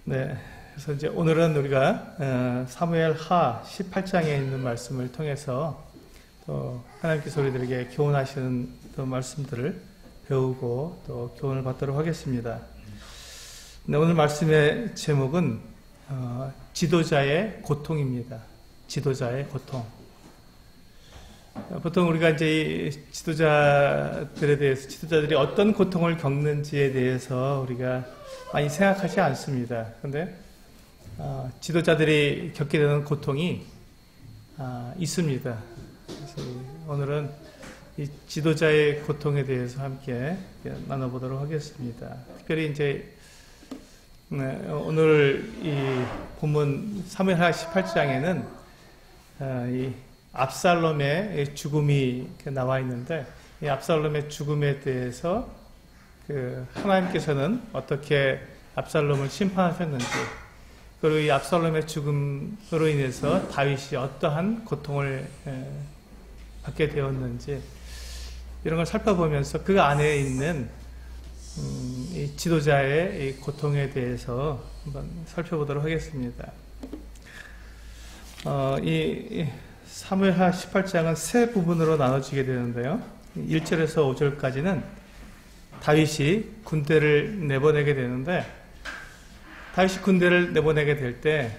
네, 그래서 이제 오늘은 우리가 사무엘하 18장에 있는 말씀을 통해서 또 하나님께서 우리들에게 교훈하시는 또 말씀들을 배우고 또 교훈을 받도록 하겠습니다. 네, 오늘 말씀의 제목은 지도자의 고통입니다. 지도자의 고통. 보통 우리가 이제 이 지도자들에 대해서, 지도자들이 어떤 고통을 겪는지에 대해서 우리가 많이 생각하지 않습니다. 그런데 지도자들이 겪게 되는 고통이 있습니다. 그래서 오늘은 이 지도자의 고통에 대해서 함께 나눠보도록 하겠습니다. 특별히 이제 오늘 이 본문 사무엘하 18장에는 이 압살롬의 죽음이 나와 있는데, 이 압살롬의 죽음에 대해서 하나님께서는 어떻게 압살롬을 심판하셨는지, 그리고 이 압살롬의 죽음으로 인해서 다윗이 어떠한 고통을 받게 되었는지, 이런 걸 살펴보면서 그 안에 있는 이 지도자의 이 고통에 대해서 한번 살펴보도록 하겠습니다. 이 사무엘하 18장은 세 부분으로 나눠지게 되는데요. 1절에서 5절까지는 다윗이 군대를 내보내게 되는데, 다윗이 군대를 내보내게 될 때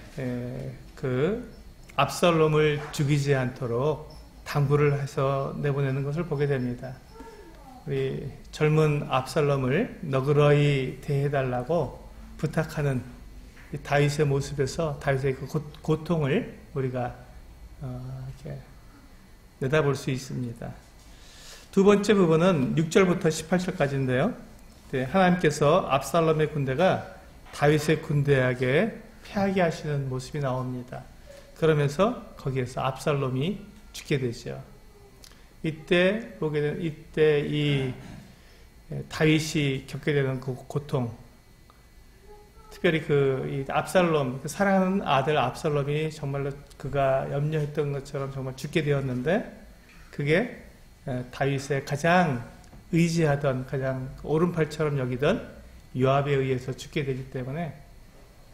그 압살롬을 죽이지 않도록 당부를 해서 내보내는 것을 보게 됩니다. 우리 젊은 압살롬을 너그러이 대해달라고 부탁하는 이 다윗의 모습에서 다윗의 그 고통을 우리가 이렇게 내다볼 수 있습니다. 두 번째 부분은 6절부터 18절까지인데요. 하나님께서 압살롬의 군대가 다윗의 군대에게 패하게 하시는 모습이 나옵니다. 그러면서 거기에서 압살롬이 죽게 되죠. 이때 이 다윗이 겪게 되는 그 고통, 특별히 이 압살롬, 사랑하는 아들 압살롬이 정말로 그가 염려했던 것처럼 정말 죽게 되었는데, 그게 다윗의 가장 의지하던, 가장 오른팔처럼 여기던 요압에 의해서 죽게 되기 때문에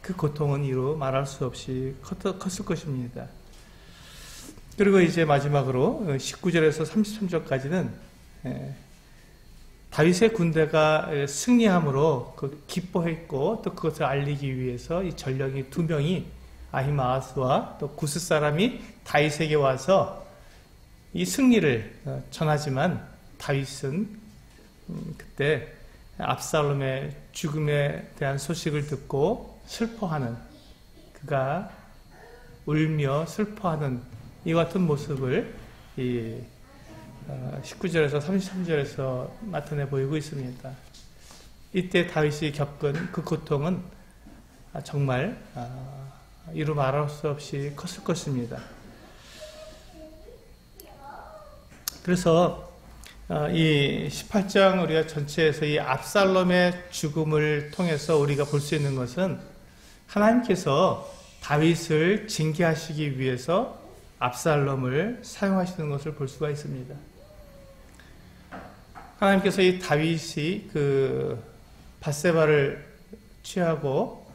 그 고통은 이루 말할 수 없이 컸을 것입니다. 그리고 이제 마지막으로 19절에서 33절까지는 다윗의 군대가 승리함으로 기뻐했고, 또 그것을 알리기 위해서 이 전령이 두 명이 아히마아스와 또 구스 사람이 다윗에게 와서 이 승리를 전하지만, 다윗은 그때 압살롬의 죽음에 대한 소식을 듣고 슬퍼하는, 그가 울며 슬퍼하는 이와 같은 모습을 이 19절에서 33절에서 나타내 보이고 있습니다. 이때 다윗이 겪은 그 고통은 정말 이루 말할 수 없이 컸을 것입니다. 그래서 이 18장 우리가 전체에서 이 압살롬의 죽음을 통해서 우리가 볼 수 있는 것은, 하나님께서 다윗을 징계하시기 위해서 압살롬을 사용하시는 것을 볼 수가 있습니다. 하나님께서 이 다윗이 밧세바를 취하고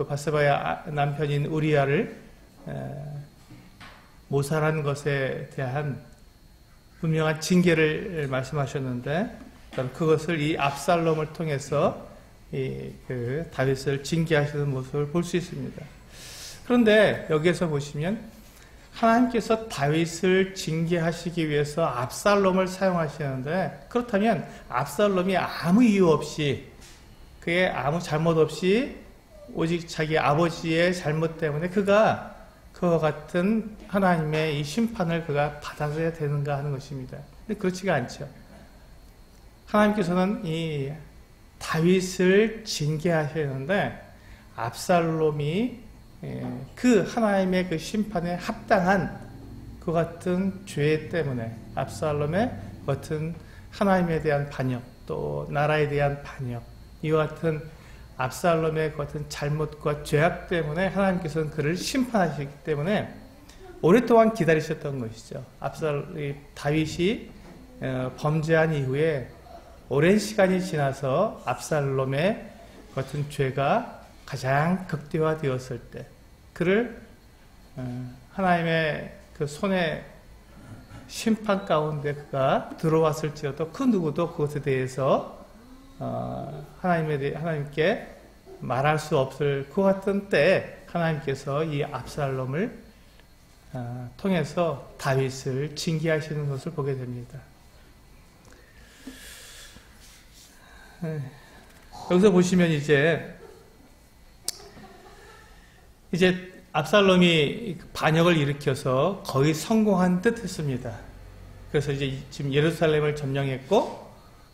밧세바의 남편인 우리아를 모살한 것에 대한 분명한 징계를 말씀하셨는데, 그것을 이 압살롬을 통해서 다윗을 징계하시는 모습을 볼 수 있습니다. 그런데 여기에서 보시면 하나님께서 다윗을 징계하시기 위해서 압살롬을 사용하시는데, 그렇다면 압살롬이 아무 이유 없이, 그의 아무 잘못 없이 오직 자기 아버지의 잘못 때문에 그가 그와 같은 하나님의 이 심판을 그가 받아들여야 되는가 하는 것입니다. 근데 그렇지가 않죠. 하나님께서는 이 다윗을 징계하시는데, 압살롬이 그 하나님의 그 심판에 합당한 그 같은 죄 때문에, 압살롬의 같은 하나님에 대한 반역, 또 나라에 대한 반역, 이와 같은 압살롬의 같은 잘못과 죄악 때문에 하나님께서는 그를 심판하시기 때문에 오랫동안 기다리셨던 것이죠. 다윗이 범죄한 이후에 오랜 시간이 지나서 압살롬의 같은 죄가 가장 극대화되었을 때 그를 하나님의 그 손에 심판 가운데 그가 들어왔을지라도 그 누구도 그것에 대해서 하나님께 말할 수 없을 그 같은 때에 하나님께서 이 압살롬을 통해서 다윗을 징계하시는 것을 보게 됩니다. 여기서 보시면 이제 압살롬이 반역을 일으켜서 거의 성공한 듯 했습니다. 그래서 이제 지금 예루살렘을 점령했고,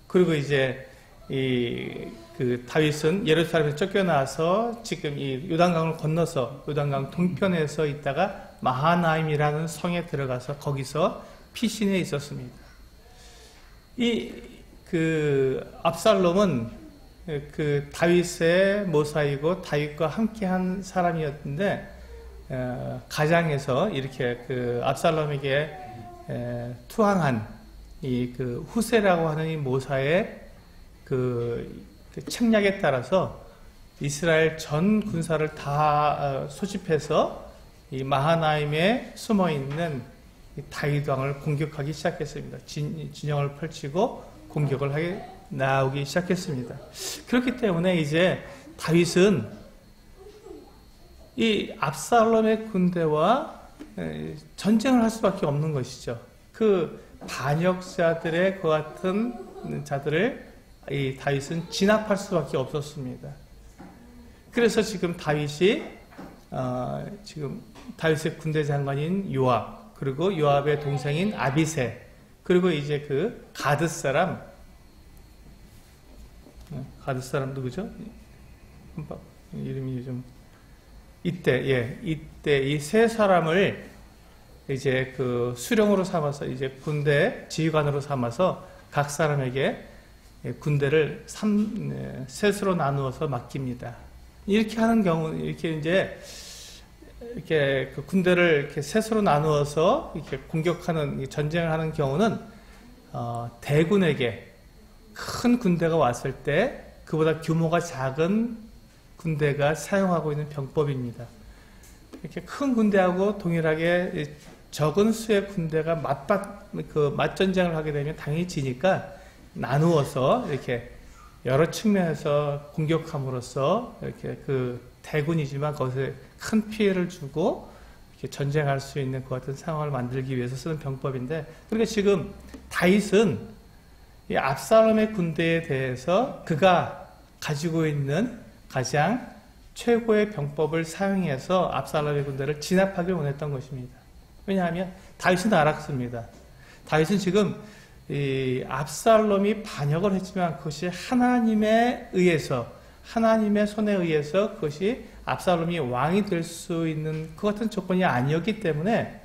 그리고 이제 그 다윗은 예루살렘에서 쫓겨나서 지금 이 요단강을 건너서 요단강 동편에서 있다가 마하나임이라는 성에 들어가서 거기서 피신해 있었습니다. 그 압살롬은 그 다윗의 모사이고 다윗과 함께한 사람이었는데 가장에서 이렇게 그 압살롬에게 투항한 이 그 후세라고 하는 이 모사의 그 책략에 따라서 이스라엘 전 군사를 다 소집해서 이 마하나임에 숨어 있는 다윗 왕을 공격하기 시작했습니다. 진영을 펼치고 공격을 나오기 시작했습니다. 그렇기 때문에 이제 다윗은 이 압살롬의 군대와 전쟁을 할 수밖에 없는 것이죠. 그 반역자들의 그 같은 자들을 이 다윗은 진압할 수밖에 없었습니다. 그래서 지금 다윗이 지금 다윗의 군대 장관인 요압, 그리고 요압의 동생인 아비새, 그리고 이제 그 가드 사람 누구죠? 이름이 좀 이때 이 세 사람을 이제 그 수령으로 삼아서 이제 군대 지휘관으로 삼아서 각 사람에게 군대를 셋으로 나누어서 맡깁니다. 이렇게 하는 경우, 이렇게 그 군대를 이렇게 셋으로 나누어서 이렇게 공격하는, 전쟁을 하는 경우는, 대군에게 큰 군대가 왔을 때 그보다 규모가 작은 군대가 사용하고 있는 병법입니다. 이렇게 큰 군대하고 동일하게 적은 수의 군대가 맞전쟁을 하게 되면 당연히 지니까 나누어서 이렇게 여러 측면에서 공격함으로써 이렇게 그 대군이지만 거기서 큰 피해를 주고 이렇게 전쟁할 수 있는 그 같은 상황을 만들기 위해서 쓰는 병법인데, 그러니까 지금 다윗은 이 압살롬의 군대에 대해서 그가 가지고 있는 가장 최고의 병법을 사용해서 압살롬의 군대를 진압하길 원했던 것입니다. 왜냐하면 다윗은 알았습니다. 다윗은 지금 이 압살롬이 반역을 했지만 그것이 하나님의 손에 의해서 그것이 압살롬이 왕이 될 수 있는 그 같은 조건이 아니었기 때문에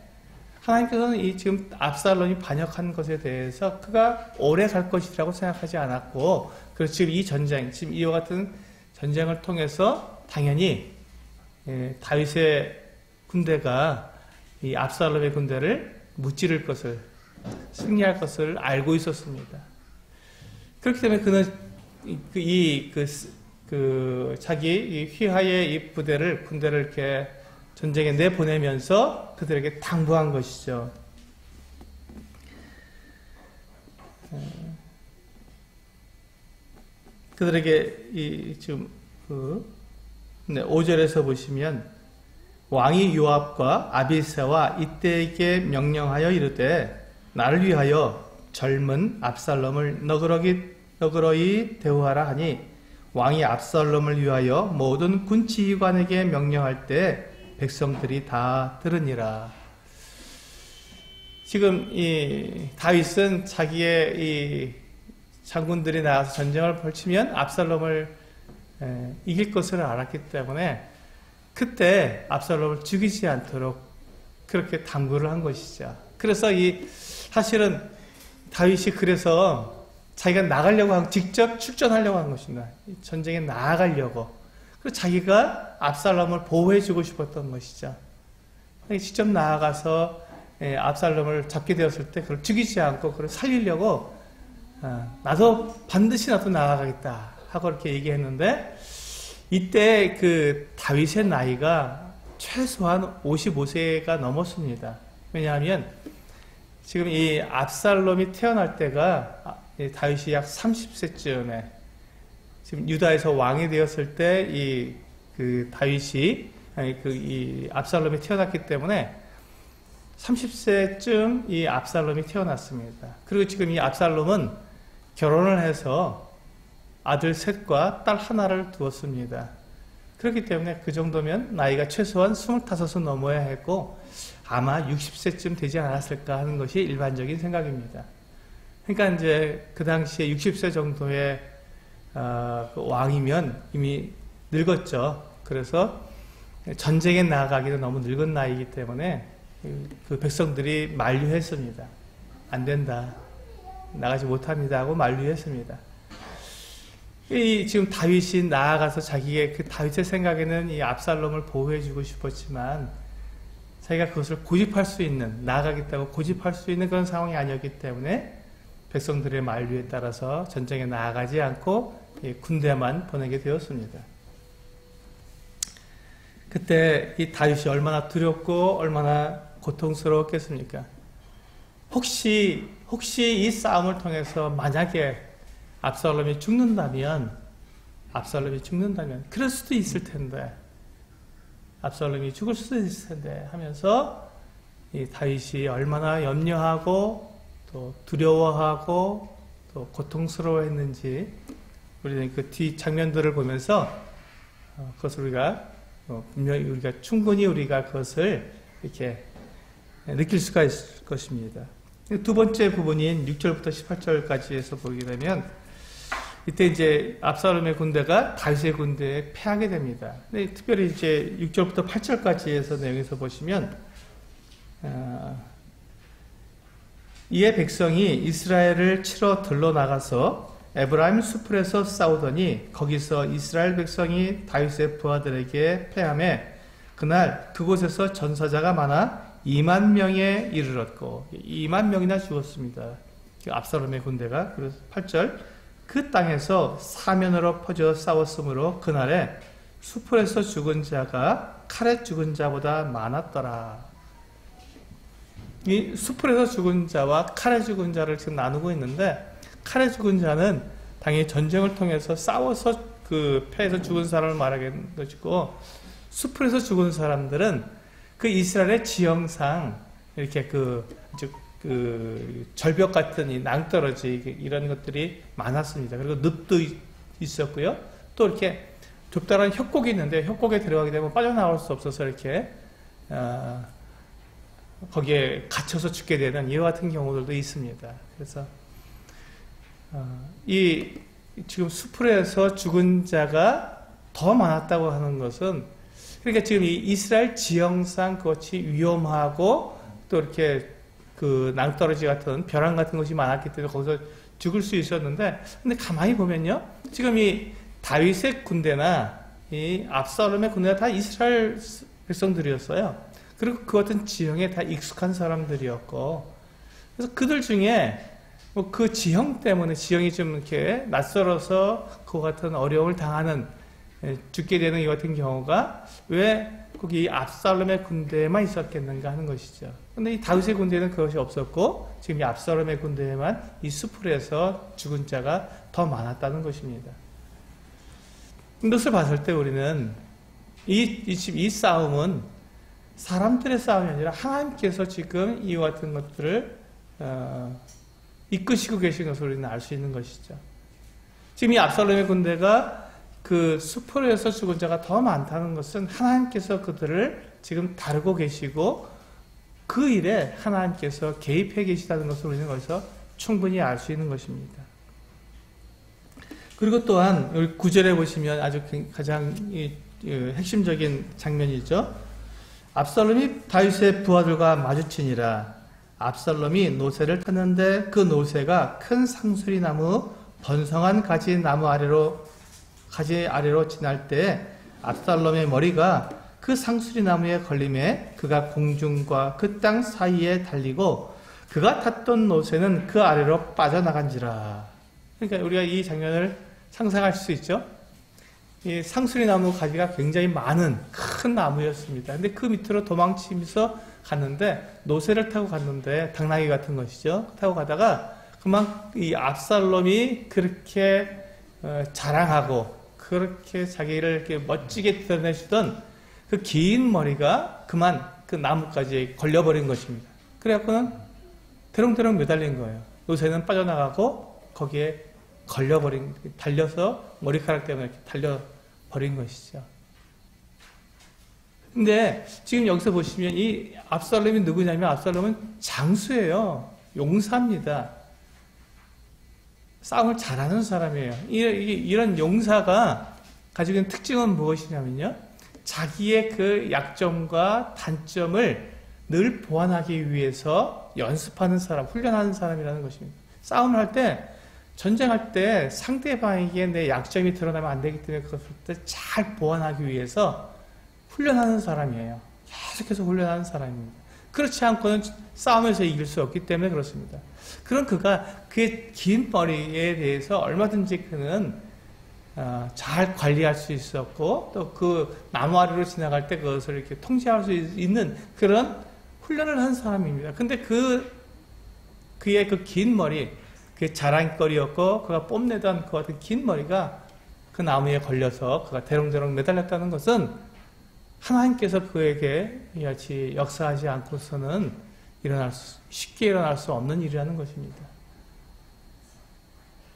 하나님께서는 이 지금 압살롬이 반역한 것에 대해서 그가 오래 갈 것이라고 생각하지 않았고, 그래서 지금 이 전쟁, 지금 이와 같은 전쟁을 통해서 당연히 다윗의 군대가 이 압살롬의 군대를 무찌를 것을, 승리할 것을 알고 있었습니다. 그렇기 때문에 그는 자기 휘하의 군대를 이렇게 전쟁에 내보내면서 그들에게 당부한 것이죠. 그들에게 지금 5절에서 보시면, 왕이 요압과 아비새와 이때에게 명령하여 이르되 나를 위하여 젊은 압살롬을 너그러이 대우하라 하니, 왕이 압살롬을 위하여 모든 군 지휘관에게 명령할 때 백성들이 다 들으니라. 지금 이 다윗은 자기의 이 장군들이 나와서 전쟁을 펼치면 압살롬을 이길 것을 알았기 때문에 그때 압살롬을 죽이지 않도록 그렇게 당부를 한 것이죠. 그래서 사실은 다윗이 그래서 자기가 나가려고 하고 직접 출전하려고 한 것입니다. 전쟁에 나아가려고. 그리고 자기가 압살롬을 보호해주고 싶었던 것이죠. 직접 나아가서 압살롬을 잡게 되었을 때 그걸 죽이지 않고 그걸 살리려고 나도 반드시 나가가겠다 하고 이렇게 얘기했는데, 이때 그 다윗의 나이가 최소한 55세가 넘었습니다. 왜냐하면 지금 이 압살롬이 태어날 때가 다윗이 약 30세쯤에 지금 유다에서 왕이 되었을 때 그 다윗이 이 압살롬이 태어났기 때문에 30세쯤 이 압살롬이 태어났습니다. 그리고 지금 이 압살롬은 결혼을 해서 아들 셋과 딸 하나를 두었습니다. 그렇기 때문에 그 정도면 나이가 최소한 25은 넘어야 했고 아마 60세쯤 되지 않았을까 하는 것이 일반적인 생각입니다. 그러니까 이제 그 당시에 60세 정도의 왕이면 이미 늙었죠. 그래서 전쟁에 나아가기는 너무 늙은 나이이기 때문에 그 백성들이 만류했습니다. 안 된다. 나가지 못합니다 하고 만류했습니다. 지금 다윗이 나아가서 자기의 그 다윗의 생각에는 이 압살롬을 보호해주고 싶었지만 자기가 그것을 고집할 수 있는, 나아가겠다고 고집할 수 있는 그런 상황이 아니었기 때문에 백성들의 만류에 따라서 전쟁에 나아가지 않고 군대만 보내게 되었습니다. 그때 이 다윗이 얼마나 두렵고 얼마나 고통스러웠겠습니까? 혹시 이 싸움을 통해서 만약에 압살롬이 죽는다면 그럴 수도 있을 텐데 압살롬이 죽을 수도 있을 텐데 하면서 이 다윗이 얼마나 염려하고 또 두려워하고 또 고통스러워했는지 우리는 그 뒤 장면들을 보면서 그것을 우리가 분명히 충분히 우리가 그것을 이렇게 느낄 수가 있을 것입니다. 두 번째 부분인 6절부터 18절까지에서 보게 되면 이때 이제 압살롬의 군대가 다윗의 군대에 패하게 됩니다. 근데 특별히 이제 6절부터 8절까지에서 내용에서 보시면 이에 백성이 이스라엘을 치러 들러 나가서 에브라임 수풀에서 싸우더니 거기서 이스라엘 백성이 다윗의 부하들에게 패하매 그날 그곳에서 전사자가 많아 2만 명에 이르렀고 2만 명이나 죽었습니다. 압살롬의 군대가. 그래서 8절 그 땅에서 사면으로 퍼져 싸웠으므로 그날에 수풀에서 죽은 자가 칼에 죽은 자보다 많았더라. 이 수풀에서 죽은 자와 칼에 죽은 자를 지금 나누고 있는데 칼에 죽은 자는 당연히 전쟁을 통해서 싸워서 그 패해서 죽은 사람을 말하는 것이고 수풀에서 죽은 사람들은 그 이스라엘의 지형상 이렇게 그 절벽 같은 이 낭떠러지 이런 것들이 많았습니다. 그리고 늪도 있었고요. 또 이렇게 좁다란 협곡이 있는데 협곡에 들어가게 되면 빠져나올 수 없어서 이렇게 거기에 갇혀서 죽게 되는 이와 같은 경우들도 있습니다. 그래서 이 지금 수풀에서 죽은 자가 더 많았다고 하는 것은 그러니까 지금 이 이스라엘 지형상 그것이 위험하고 또 이렇게 그 낭떠러지 같은 벼랑 같은 것이 많았기 때문에 거기서 죽을 수 있었는데 근데 가만히 보면요. 지금 이 다윗의 군대나 이 압살롬의 군대가 다 이스라엘 백성들이었어요. 그리고 그 같은 지형에 다 익숙한 사람들이었고 그래서 그들 중에 뭐 그 지형 때문에 지형이 좀 이렇게 낯설어서 그 같은 어려움을 당하는 죽게 되는 이 같은 경우가 왜 거기 압살롬의 군대에만 있었겠는가 하는 것이죠. 근데 이 다윗의 군대에는 그것이 없었고 지금 이 압살롬의 군대에만 이 수풀에서 죽은 자가 더 많았다는 것입니다. 이것을 봤을 때 우리는 이 싸움은 사람들의 싸움이 아니라 하나님께서 지금 이와 같은 것들을 이끄시고 계신 것을 우리는 알 수 있는 것이죠. 지금 이 압살롬의 군대가 그 수풀에서 죽은 자가 더 많다는 것은 하나님께서 그들을 지금 다루고 계시고 그 일에 하나님께서 개입해 계시다는 것을 우리는 거기서 충분히 알 수 있는 것입니다. 그리고 또한 우리 9절에 보시면 아주 가장 핵심적인 장면이죠. 압살롬이 다윗의 부하들과 마주치니라. 압살롬이 노새를 탔는데 그 노새가 큰 상수리나무 번성한 가지 아래로 지날 때 압살롬의 머리가 그 상수리나무에 걸림에 그가 공중과 그 땅 사이에 달리고 그가 탔던 노새는 그 아래로 빠져나간지라. 그러니까 우리가 이 장면을 상상할 수 있죠. 이 상수리 나무 가지가 굉장히 많은 큰 나무였습니다. 근데 그 밑으로 도망치면서 갔는데, 노새를 타고 갔는데, 당나귀 같은 것이죠. 타고 가다가 그만 이 압살롬이 그렇게 자랑하고 그렇게 자기를 이렇게 멋지게 드러내주던 그 긴 머리가 그만 그 나무까지 걸려버린 것입니다. 그래갖고는 대롱대롱 매달린 거예요. 노새는 빠져나가고 거기에 달려서 머리카락 때문에 이렇게 달려버린 것이죠. 근데 지금 여기서 보시면 이 압살롬이 누구냐면 압살롬은 장수예요. 용사입니다. 싸움을 잘하는 사람이에요. 이런 용사가 가지고 있는 특징은 무엇이냐면요. 자기의 그 약점과 단점을 늘 보완하기 위해서 연습하는 사람, 훈련하는 사람이라는 것입니다. 싸움을 할 때, 전쟁할 때 상대방에게 내 약점이 드러나면 안 되기 때문에 그것을 잘 보완하기 위해서 훈련하는 사람이에요. 계속해서 훈련하는 사람입니다. 그렇지 않고는 싸움에서 이길 수 없기 때문에 그렇습니다. 그런 그가 그의 긴 머리에 대해서 얼마든지 그는 잘 관리할 수 있었고 또 그 나무 아래로 지나갈 때 그것을 이렇게 통제할 수 있는 그런 훈련을 한 사람입니다. 근데 그의 그 긴 머리, 그게 자랑거리였고 그가 뽐내던 그 같은 긴 머리가 그 나무에 걸려서 그가 대롱대롱 매달렸다는 것은 하나님께서 그에게 이같이 역사하지 않고서는 쉽게 일어날 수 없는 일이라는 것입니다.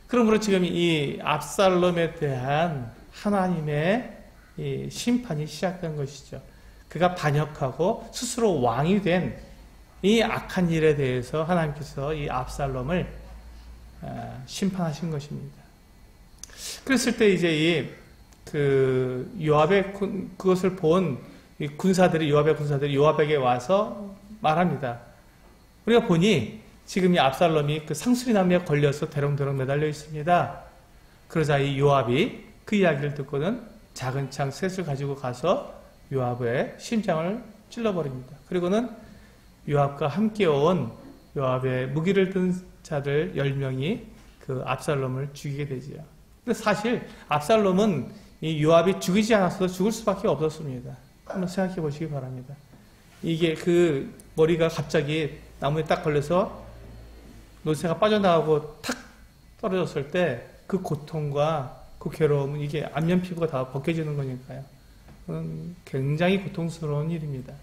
그러므로 지금 이 압살롬에 대한 하나님의 이 심판이 시작된 것이죠. 그가 반역하고 스스로 왕이 된 이 악한 일에 대해서 하나님께서 이 압살롬을 심판하신 것입니다. 그랬을 때 이제 요압의 그것을 본 요압의 군사들이 요압에게 와서 말합니다. 우리가 보니 지금 이 압살롬이 그 상수리 나무에 걸려서 대롱대롱 매달려 있습니다. 그러자 이 요압이 그 이야기를 듣고는 작은 창 셋을 가지고 가서 요압의 심장을 찔러버립니다. 그리고는 요압과 함께 온 요압의 무기를 든 자들 10명이 그 압살롬을 죽이게 되지요. 근데 사실 압살롬은 이 요압이 죽이지 않았어도 죽을 수밖에 없었습니다. 한번 생각해 보시기 바랍니다. 이게 그 머리가 갑자기 나무에 딱 걸려서 노새가 빠져나가고 탁 떨어졌을 때 그 고통과 그 괴로움은 이게 안면 피부가 다 벗겨지는 거니까요. 그건 굉장히 고통스러운 일입니다.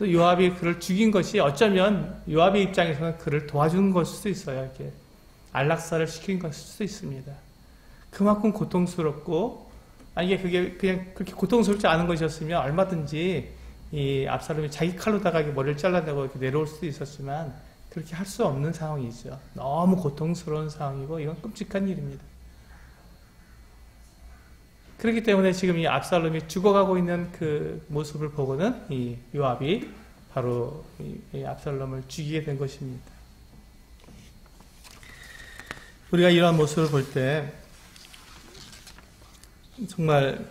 요압이 그를 죽인 것이 어쩌면 요압의 입장에서는 그를 도와준 것일 수도 있어요. 이렇게 안락사를 시킨 것일 수도 있습니다. 그만큼 고통스럽고 이게 그냥 그렇게 고통스럽지 않은 것이었으면 얼마든지 이 압살롬이 자기 칼로다가 머리를 잘라내고 이렇게 내려올 수도 있었지만 그렇게 할 수 없는 상황이죠. 너무 고통스러운 상황이고 이건 끔찍한 일입니다. 그렇기 때문에 지금 이 압살롬이 죽어가고 있는 그 모습을 보고는 이 요압이 바로 이 압살롬을 죽이게 된 것입니다. 우리가 이러한 모습을 볼 때 정말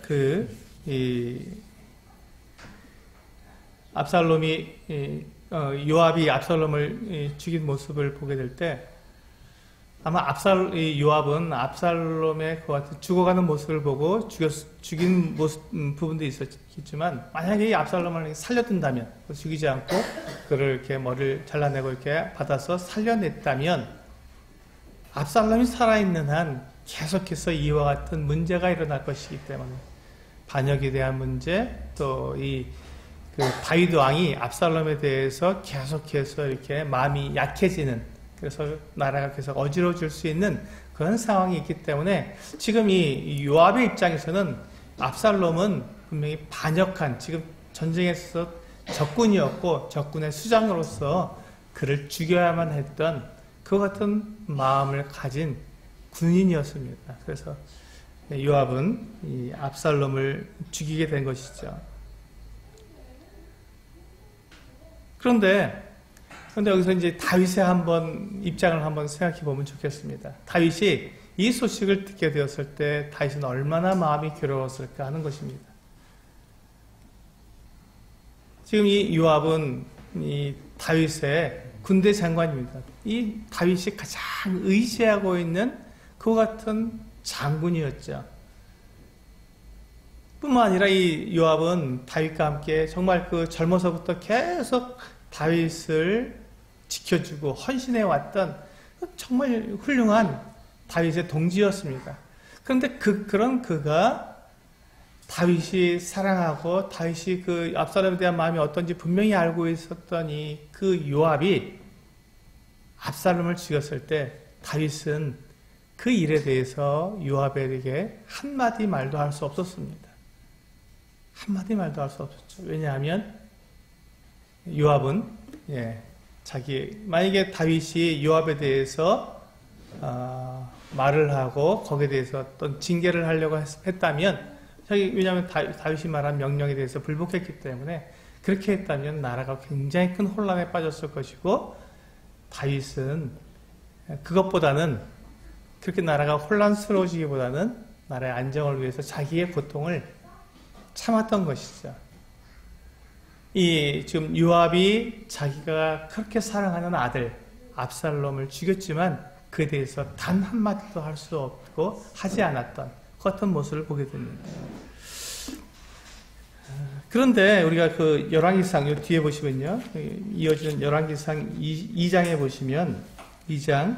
요압이 압살롬을 죽인 모습을 보게 될 때 아마 요압은 압살롬의 그 같은 죽어가는 모습을 보고 죽인 부분도 있었겠지만 만약에 이 압살롬을 살려둔다면 죽이지 않고 그를 이렇게 머리를 잘라내고 이렇게 받아서 살려냈다면 압살롬이 살아있는 한 계속해서 이와 같은 문제가 일어날 것이기 때문에 반역에 대한 문제 또 다윗 왕이 압살롬에 대해서 계속해서 이렇게 마음이 약해지는 그래서 나라가 계속 어지러워질 수 있는 그런 상황이 있기 때문에 지금 이 요압의 입장에서는 압살롬은 분명히 반역한 지금 전쟁에서 적군이었고 적군의 수장으로서 그를 죽여야만 했던 그 같은 마음을 가진 군인이었습니다. 그래서 요압은 이 압살롬을 죽이게 된 것이죠. 그런데 여기서 이제 다윗의 입장을 한번 생각해 보면 좋겠습니다. 다윗이 이 소식을 듣게 되었을 때 다윗은 얼마나 마음이 괴로웠을까 하는 것입니다. 지금 이 요압은 이 다윗의 군대 장관입니다. 이 다윗이 가장 의지하고 있는 그 같은 장군이었죠. 뿐만 아니라 이 요압은 다윗과 함께 정말 그 젊어서부터 계속 다윗을 지켜주고 헌신해 왔던 정말 훌륭한 다윗의 동지였습니다. 그런데 그런 그가 다윗이 사랑하고 다윗이 그 압살롬에 대한 마음이 어떤지 분명히 알고 있었던 그 요압이 압살롬을 죽였을 때 다윗은 그 일에 대해서 요압에게 한마디 말도 할 수 없었습니다. 한마디 말도 할 수 없었죠. 왜냐하면 요압은 만약에 다윗이 요압에 대해서 말을 하고 거기에 대해서 어떤 징계를 하려고 했다면 왜냐하면 다윗이 말한 명령에 대해서 불복했기 때문에 그렇게 했다면 나라가 굉장히 큰 혼란에 빠졌을 것이고 다윗은 그것보다는 그렇게 나라가 혼란스러워지기보다는 나라의 안정을 위해서 자기의 고통을 참았던 것이죠. 지금 요압이 자기가 그렇게 사랑하는 아들 압살롬을 죽였지만 그에 대해서 단 한마디도 할 수 없고 하지 않았던 그 같은 모습을 보게 됩니다. 그런데 우리가 그 열왕기상 요 뒤에 보시면요, 이어지는 열왕기상 2장에 보시면 2장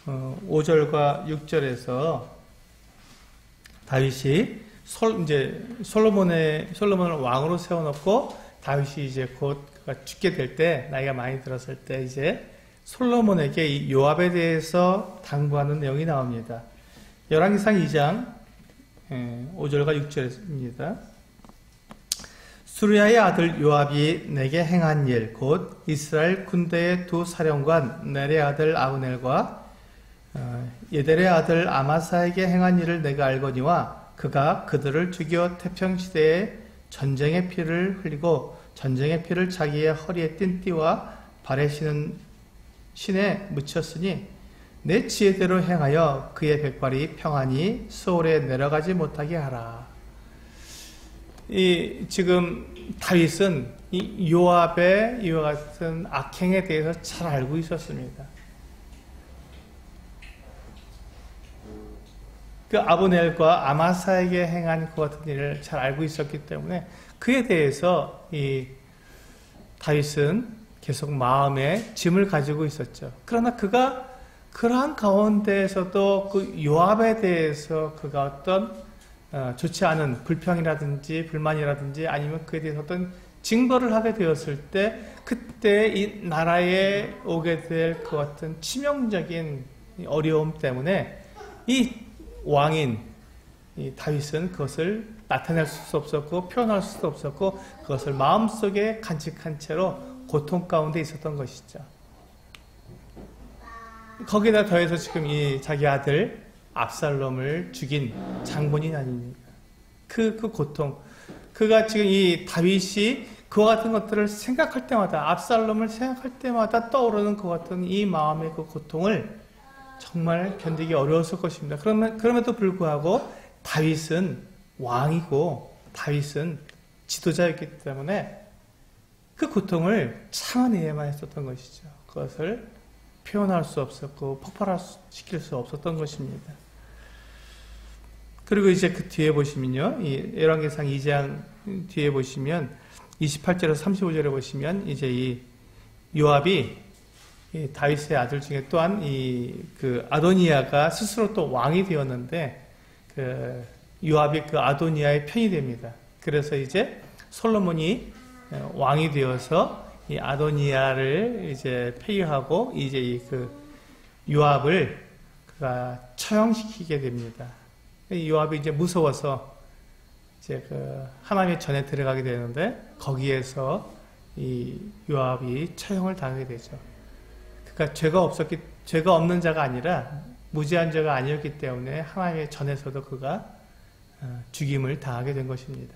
5절과 6절에서 다윗이 솔로몬을 왕으로 세워놓고 다윗이 이제 곧 죽게 될 때, 나이가 많이 들었을 때 이제 솔로몬에게 이 요압에 대해서 당부하는 내용이 나옵니다. 열왕기상 2장 5절과 6절입니다. 수르야의 아들 요압이 내게 행한 일, 곧 이스라엘 군대의 두 사령관 넬의 아들 아브넬과 예델의 아들 아마사에게 행한 일을 내가 알거니와 그가 그들을 죽여 태평시대에 전쟁의 피를 흘리고 전쟁의 피를 자기의 허리에 띤 띠와 발에 신은 신에 묻혔으니 내 지혜대로 행하여 그의 백발이 평안히 수월에 내려가지 못하게 하라. 지금 다윗은 이 요압의 이와 같은 악행에 대해서 잘 알고 있었습니다. 그 아브넬과 아마사에게 행한 그 같은 일을 잘 알고 있었기 때문에 그에 대해서 이 다윗은 계속 마음에 짐을 가지고 있었죠. 그러나 그가 그러한 가운데에서도 그 요압에 대해서 그가 어떤 좋지 않은 불평이라든지 불만이라든지 아니면 그에 대해서 어떤 징벌을 하게 되었을 때 그때 이 나라에 오게 될 그 같은 치명적인 어려움 때문에 이 왕인 이 다윗은 그것을 나타낼 수도 없었고 표현할 수도 없었고 그것을 마음속에 간직한 채로 고통 가운데 있었던 것이죠. 거기다 더해서 지금 이 자기 아들 압살롬을 죽인 장본인 아닙니까? 그 고통. 그가 지금 이 다윗이 그와 같은 것들을 생각할 때마다, 압살롬을 생각할 때마다 떠오르는 그 같은 이 마음의 그 고통을 정말 견디기 어려웠을 것입니다. 그럼에도 불구하고 다윗은 왕이고 다윗은 지도자였기 때문에 그 고통을 참아내야만 했었던 것이죠. 그것을 표현할 수 없었고 폭발시킬 수 없었던 것입니다. 그리고 이제 그 뒤에 보시면요, 이 열왕기상 2장 뒤에 보시면 28절에서 35절에 보시면 이제 이 요압이 이 다윗의 아들 중에 또한 그 아도니아가 스스로 또 왕이 되었는데 그 요압이 그 아도니아의 편이 됩니다. 그래서 이제 솔로몬이 왕이 되어서 이 아도니아를 이제 폐위하고 이제 그 요압을 그가 처형시키게 됩니다. 요압이 이제 무서워서 이제 그 하나님의 전에 들어가게 되는데 거기에서 이 요압이 처형을 당하게 되죠. 그러니까 죄가 없는 자가 아니라 무죄한 자가 아니었기 때문에 하나님의 전에서도 그가 죽임을 당하게 된 것입니다.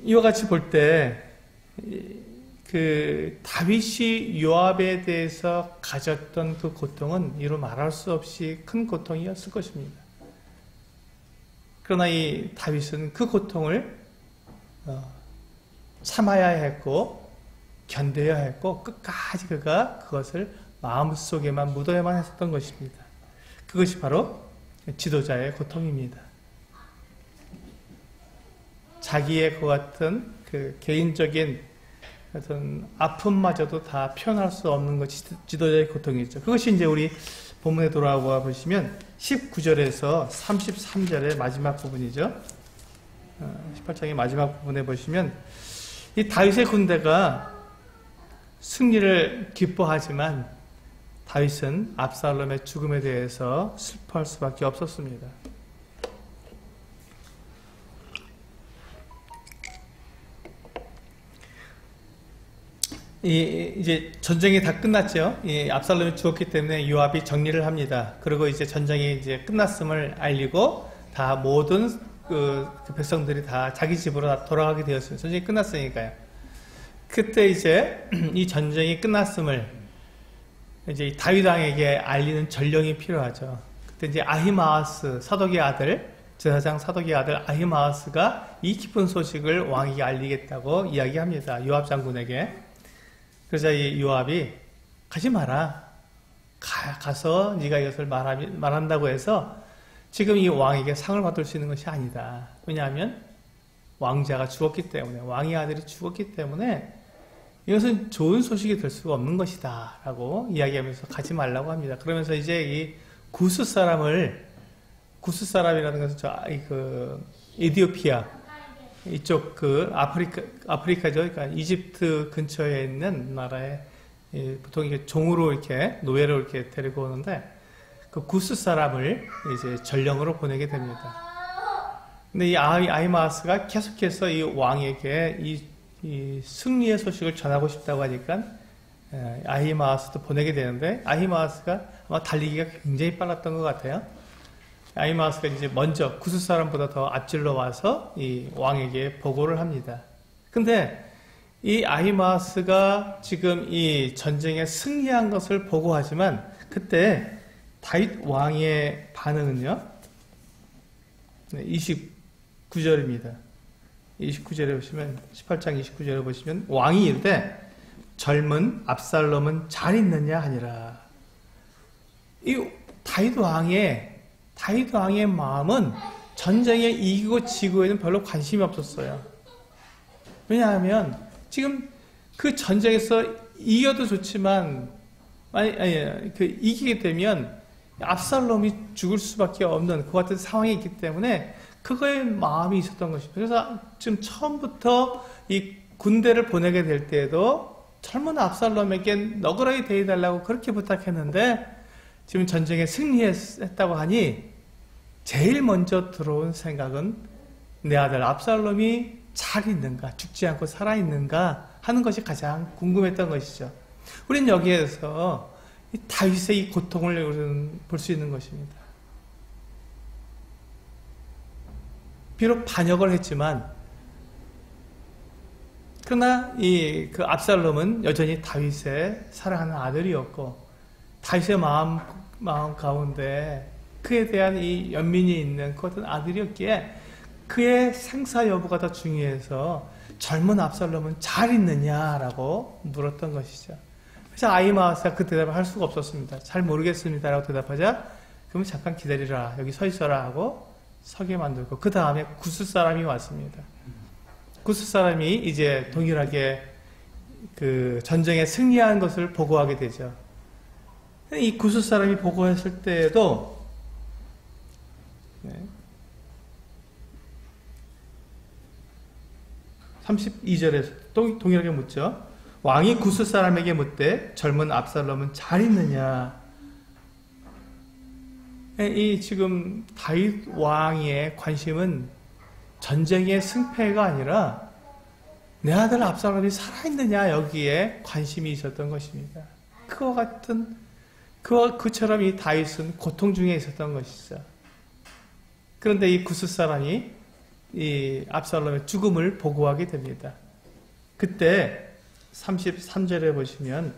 이와 같이 볼 때 그 다윗이 요압에 대해서 가졌던 그 고통은 이루 말할 수 없이 큰 고통이었을 것입니다. 그러나 이 다윗은 그 고통을 참아야 했고 견뎌야 했고 끝까지 그가 그것을 마음속에만 묻어야만 했었던 것입니다. 그것이 바로 지도자의 고통입니다. 자기의 그 같은 그 개인적인 어떤 아픔마저도 다 표현할 수 없는 것이 지도자의 고통이죠. 그것이 이제 우리 본문에 돌아와 보시면 19절에서 33절의 마지막 부분이죠. 18장의 마지막 부분에 보시면 이 다윗의 군대가 승리를 기뻐하지만 다윗은 압살롬의 죽음에 대해서 슬퍼할 수밖에 없었습니다. 이제 전쟁이 다 끝났죠. 압살롬이 죽었기 때문에 요압이 정리를 합니다. 그리고 이제 전쟁이 이제 끝났음을 알리고 다 모든 그 백성들이 다 자기 집으로 다 돌아가게 되었어요. 전쟁이 끝났으니까요. 그때 이제 이 전쟁이 끝났음을 이제 다윗 왕에게 알리는 전령이 필요하죠. 그때 이제 아히마아스 사독의 아들, 제사장 사독의 아들 아히마아스가 이 기쁜 소식을 왕에게 알리겠다고 이야기합니다. 요압 장군에게. 그래서 이 요압이 가지 마라. 가서 네가 이것을 말한다고 해서 지금 이 왕에게 상을 받을 수 있는 것이 아니다. 왜냐하면 왕자가 죽었기 때문에, 왕의 아들이 죽었기 때문에 이것은 좋은 소식이 될 수가 없는 것이다 라고 이야기하면서 가지 말라고 합니다. 그러면서 이제 이 구스 사람이라는 것은 에티오피아 이쪽 그 아프리카죠. 그러니까 이집트 근처에 있는 나라에 보통 이게 종으로 이렇게 노예로 이렇게 데리고 오는데 그 구스 사람을 이제 전령으로 보내게 됩니다. 근데 이 아히마아스가 계속해서 이 왕에게 이 승리의 소식을 전하고 싶다고 하니까 아히마아스도 보내게 되는데 아히마아스가 아마 달리기가 굉장히 빨랐던 것 같아요. 아히마아스가 이제 먼저 구스 사람보다 더 앞질러 와서 이 왕에게 보고를 합니다. 근데 이 아히마아스가 지금 이 전쟁에 승리한 것을 보고하지만 그때 다윗 왕의 반응은요. 29절입니다. 29절에 보시면 18장 29절에 보시면 왕이 이르되 젊은 압살롬은 잘 있느냐 하니라. 이 다윗 왕의 마음은 전쟁에 이기고 지고에는 별로 관심이 없었어요. 왜냐하면 지금 그 전쟁에서 이겨도 좋지만 이기게 되면 압살롬이 죽을 수밖에 없는 그 같은 상황이 있기 때문에 그거에 마음이 있었던 것입니다. 그래서 지금 처음부터 이 군대를 보내게 될 때에도 젊은 압살롬에게 너그러이 대해달라고 그렇게 부탁했는데 지금 전쟁에 승리했다고 하니 제일 먼저 들어온 생각은 내 아들 압살롬이 잘 있는가, 죽지 않고 살아있는가 하는 것이 가장 궁금했던 것이죠. 우리는 여기에서 다윗의 이 고통을 볼 수 있는 것입니다. 비록 반역을 했지만 그러나 그 압살롬은 여전히 다윗의 사랑하는 아들이었고 다윗의 마음 가운데 그에 대한 이 연민이 있는 그 어떤 아들이었기에 그의 생사 여부가 더 중요해서 젊은 압살롬은 잘 있느냐라고 물었던 것이죠. 그래서 아히마아스가 그 대답을 할 수가 없었습니다. 잘 모르겠습니다라고 대답하자 그러면 잠깐 기다리라 여기 서 있어라 하고 서게 만들고 그 다음에 구스 사람이 왔습니다. 구스 사람이 이제 동일하게 그 전쟁에 승리한 것을 보고하게 되죠. 이 구스 사람이 보고했을 때에도 32절에서 동일하게 묻죠. 왕이 구스 사람에게 묻되 젊은 압살롬은 잘 있느냐. 이 지금 다윗 왕의 관심은 전쟁의 승패가 아니라 내 아들 압살롬이 살아있느냐 여기에 관심이 있었던 것입니다. 그와 같은 그처럼 이 다윗은 고통 중에 있었던 것이죠. 그런데 이 구스 사람이 이 압살롬의 죽음을 보고하게 됩니다. 그때 33절에 보시면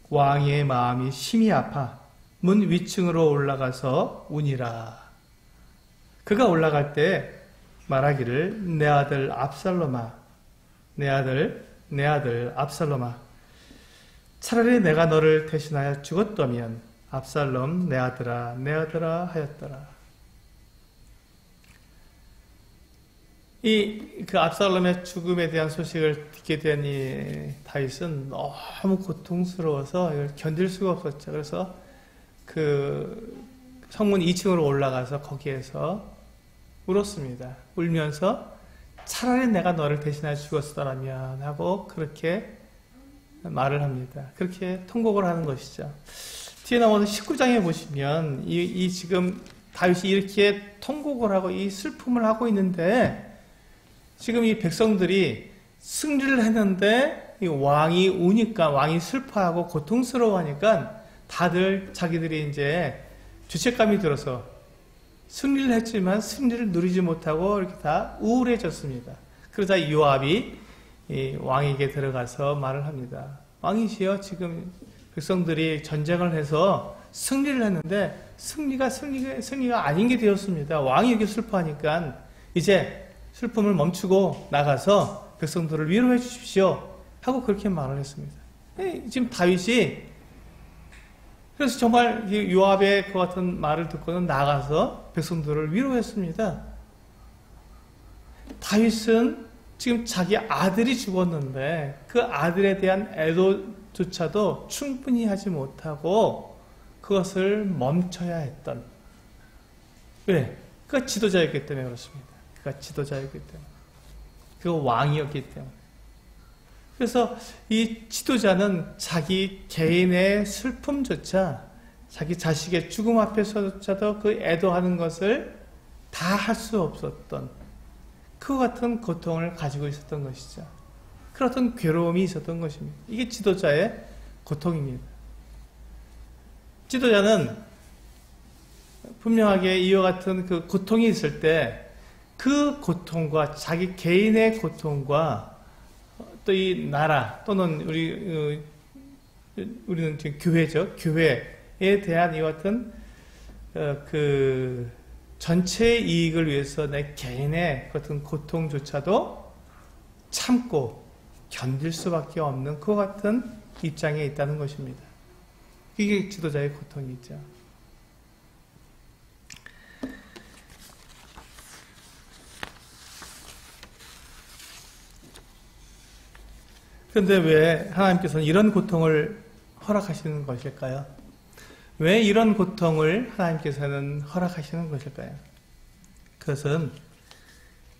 왕의 마음이 심히 아파 문 위층으로 올라가서 우니라. 그가 올라갈 때 말하기를 내 아들 압살롬아, 내 아들 압살롬아, 차라리 내가 너를 대신하여 죽었다면 압살롬 내 아들아 하였더라. 그 압살롬의 죽음에 대한 소식을 듣게 된 이 다윗은 너무 고통스러워서 이걸 견딜 수가 없었죠. 그래서 그 성문 2층으로 올라가서 거기에서 울었습니다. 울면서 차라리 내가 너를 대신하여 죽었더라면 하고 그렇게 말을 합니다. 그렇게 통곡을 하는 것이죠. 뒤에 나오는 19장에 보시면 이 지금 다윗이 이렇게 통곡을 하고 이 슬픔을 하고 있는데 지금 이 백성들이 승리를 했는데 이 왕이 우니까 왕이 슬퍼하고 고통스러워하니까 다들 자기들이 이제 죄책감이 들어서 승리를 했지만 승리를 누리지 못하고 이렇게 다 우울해졌습니다. 그러자 요압이 이 왕에게 들어가서 말을 합니다. 왕이시여, 지금 백성들이 전쟁을 해서 승리를 했는데 승리가 아닌 게 되었습니다. 왕이 이렇게 슬퍼하니까 이제 슬픔을 멈추고 나가서 백성들을 위로해 주십시오 하고 그렇게 말을 했습니다. 지금 다윗이 그래서 정말 요압의 그 같은 말을 듣고는 나가서 백성들을 위로했습니다. 다윗은 지금 자기 아들이 죽었는데 그 아들에 대한 애도조차도 충분히 하지 못하고 그것을 멈춰야 했던, 왜? 그가 지도자였기 때문에 그렇습니다. 그가 지도자였기 때문에, 그가 왕이었기 때문에. 그래서 이 지도자는 자기 개인의 슬픔조차, 자기 자식의 죽음 앞에서조차도 그 애도하는 것을 다 할 수 없었던 그 같은 고통을 가지고 있었던 것이죠. 그렇던 괴로움이 있었던 것입니다. 이게 지도자의 고통입니다. 지도자는 분명하게 이와 같은 그 고통이 있을 때 그 고통과 자기 개인의 고통과 또 이 나라 또는 우리는 지금 교회죠. 교회에 대한 이와 같은 그 전체의 이익을 위해서 내 개인의 같은 고통조차도 참고 견딜 수밖에 없는 그 같은 입장에 있다는 것입니다. 이게 지도자의 고통이죠. 그런데 왜 하나님께서는 이런 고통을 허락하시는 것일까요? 왜 이런 고통을 하나님께서는 허락하시는 것일까요? 그것은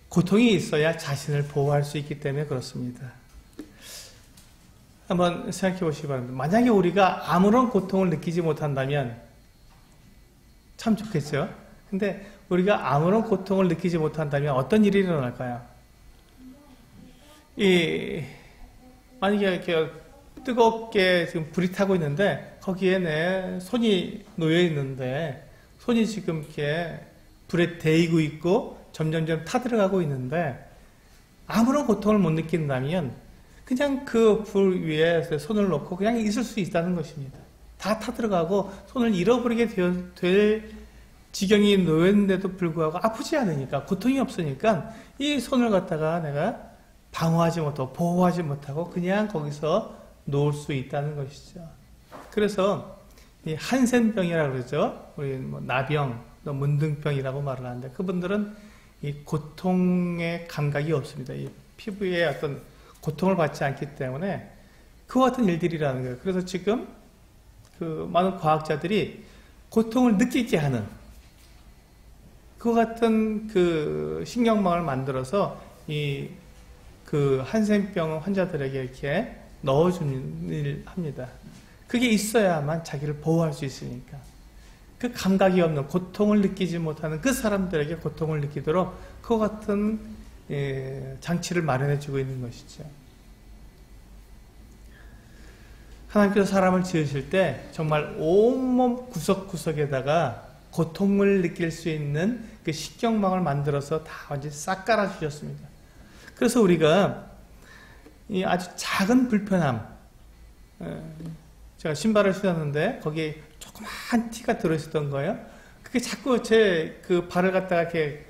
고통이 있어야 자신을 보호할 수 있기 때문에 그렇습니다. 한번 생각해 보시기 바랍니다. 만약에 우리가 아무런 고통을 느끼지 못한다면 참 좋겠죠? 근데 우리가 아무런 고통을 느끼지 못한다면 어떤 일이 일어날까요? 만약에 이렇게 뜨겁게 지금 불이 타고 있는데 거기에 내 손이 놓여 있는데 손이 지금 이렇게 불에 데이고 있고 점점점 타들어가고 있는데 아무런 고통을 못 느낀다면 그냥 그 불 위에 손을 놓고 그냥 있을 수 있다는 것입니다. 다 타들어가고 손을 잃어버리게 될 지경이 놓였는데도 불구하고 아프지 않으니까, 고통이 없으니까 이 손을 갖다가 내가 방어하지 못하고 보호하지 못하고 그냥 거기서 놓을 수 있다는 것이죠. 그래서 이 한센병이라고 그러죠. 우리 뭐 나병, 또 문둥병이라고 말을 하는데 그분들은 이 고통의 감각이 없습니다. 이 피부에 어떤 고통을 받지 않기 때문에 그와 같은 일들이라는 거예요. 그래서 지금 그 많은 과학자들이 고통을 느끼게 하는 그와 같은 그 신경망을 만들어서 그 한센병 환자들에게 이렇게 넣어주는 일을 합니다. 그게 있어야만 자기를 보호할 수 있으니까. 그 감각이 없는, 고통을 느끼지 못하는 그 사람들에게 고통을 느끼도록 그와 같은 장치를 마련해주고 있는 것이죠. 하나님께서 사람을 지으실 때 정말 온몸 구석구석에다가 고통을 느낄 수 있는 그 신경망을 만들어서 다 완전히 싹 깔아주셨습니다. 그래서 우리가 이 아주 작은 불편함, 제가 신발을 신었는데 거기에 조그만 티가 들어있었던 거예요. 그게 자꾸 제 그 발을 갖다가 이렇게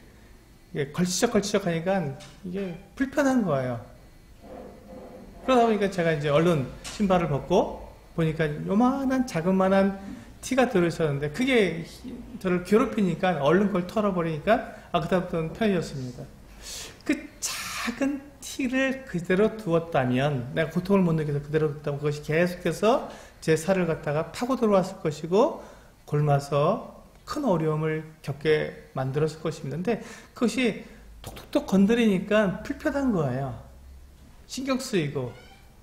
걸치적걸치적 하니까 이게 불편한 거예요. 그러다 보니까 제가 이제 얼른 신발을 벗고 보니까 요만한 자그만한 티가 들어있었는데 그게 저를 괴롭히니까 얼른 그걸 털어버리니까 그다음부터는 편해졌습니다. 그 작은 티를 그대로 두었다면, 내가 고통을 못 느껴서 그대로 뒀다면 그것이 계속해서 제 살을 갖다가 파고 들어왔을 것이고 골마서 큰 어려움을 겪게 만들었을 것입니다. 근데 그것이 톡톡톡 건드리니까 불편한 거예요. 신경 쓰이고